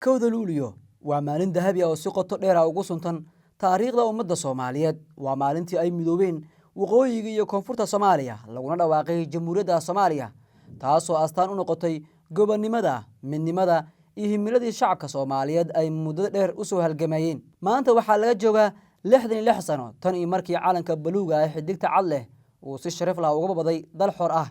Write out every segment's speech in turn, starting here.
kowda luulyo waa maalin dahabi ah oo si qoto dheer ah ugu suntan taariikhda ummadda Soomaaliyeed. waa maalintii ay midoobeen waqooyiga iyo koonfurta Soomaaliya laguna dhawaaqay Jamhuuriyadda Soomaaliya, taasoo astaan u noqotay gobonnimada, midnimada iyo himiladii shacabka Soomaaliyeed ay muddo dheer u soo halgamayeen. Maanta waxaa laga joogaa 66 sano tan iyo markii calanka buluuga ah xidigta cad leh uu si sharaf leh uga babaday dal xor ah.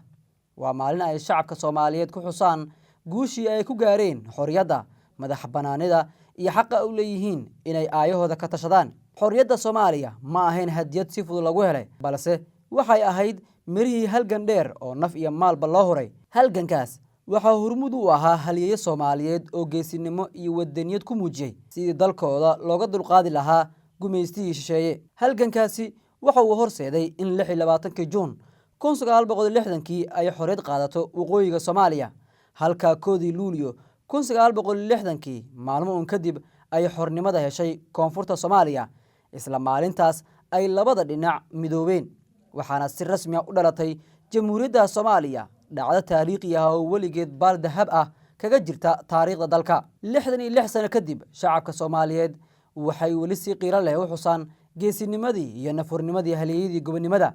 waa maalin ay shacabka Soomaaliyeed ku xusaan guushii ay ku gaareen xorriyadda, madax-bannaanida iyo xaqa u leeyihiin inay aayahooda ka tashadaan. xorriyadda Soomaaliya ma ahayn hadiyad si fudud lagu helay, balse waxay ahayd mirihii halgan dheer oo naf iyo maalba loo huray. halgankaas waxaa hormuud u ahaa halyeeye Soomaaliyeed oo geesinimo iyo wadaniyad ku muujiyay sidii dalkooda looga dulqaadi lahaa gumaystigii shisheeye. halgankaasi waxa uu horseeday in 26 Juun 1960 ay xorriyad qaadato waqooyiga Soomaaliya, halka koodii Luulyo 1960 maalmo uun kadib ay xornimada heshay koonfurta Soomaaliya. isla maalintaas ay labada dhinac midoobeen, waxaana si rasmi ah u dhalatay Jamhuuriyadda Soomaaliya, dhacdo taariikhi ah oo weligeed baal dahab ah kaga jirta taariikhda dalka. 66 sano kadib, shacabka Soomaaliyeed waxay weli si qiiro leh u xusaan geesinimadii iyo nafurnimadii halyeeyadii gobonnimada.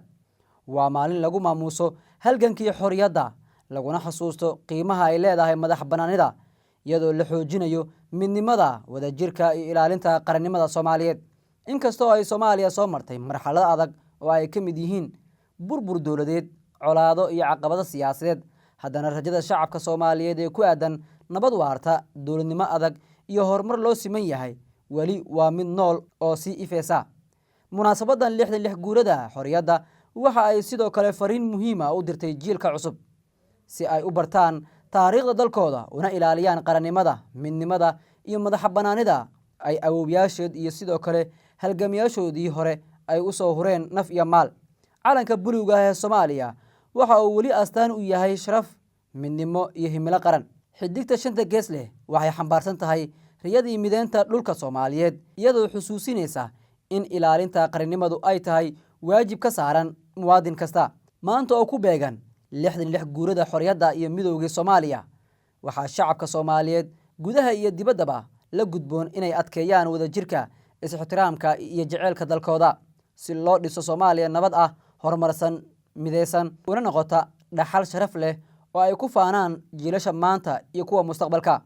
waa maalin lagu maamuuso halgankii xorriyadda, laguna xasuusto qiimaha ay leedahay madax-bannaanida, iyadoo la xoojinayo midnimada, wadajirka iyo ilaalinta qarannimada Soomaaliyeed. inkastoo ay Soomaaliya soo martay marxalado adag oo ay ka mid yihiin burbur dowladeed, colaado iyo caqabado siyaasadeed, haddana rajada shacabka Soomaaliyeed ee ku aadan nabad waarta, dowladnimo adag iyo horumar loo siman yahay weli waa mid nool oo sii ifaysa. munaasabadan 66 guurada xorriyadda waxa ay sidoo kale fariin muhiim ah u dirtay jiilka cusub si ay u bartaan taariikhda dalkooda una ilaaliyaan qarannimada, midnimada iyo madax-bannaanida ay awowyaashood iyo sidoo kale halgamayaashoodii hore ay u soo hureen naf iyo maal. calanka buluuga ah ee Soomaaliya waxa uu weli astaan u yahay sharaf, midnimo iyo himilo qaran. xidigta shanta gees leh waxay xambaarsan tahay riyadii mideynta dhulka Soomaaliyeed, iyadoo xusuusinaysa in ilaalinta qarannimadu ay tahay waajib ka saaran muwaadin kasta. maanta oo ku beegan 66 guurada xorriyadda iyo midowgii Soomaaliya, waxaa shacabka Soomaaliyeed gudaha iyo dibaddaba la gudboon inay adkeeyaan wadajirka, is-ixtiraamka iyo jaceylka dalkooda si loo dhiso Soomaaliya nabad ah, horumarsan, mideysan, una noqota dhaxal sharaf leh oo ay ku faanaan jiilasha maanta iyo kuwa mustaqbalka.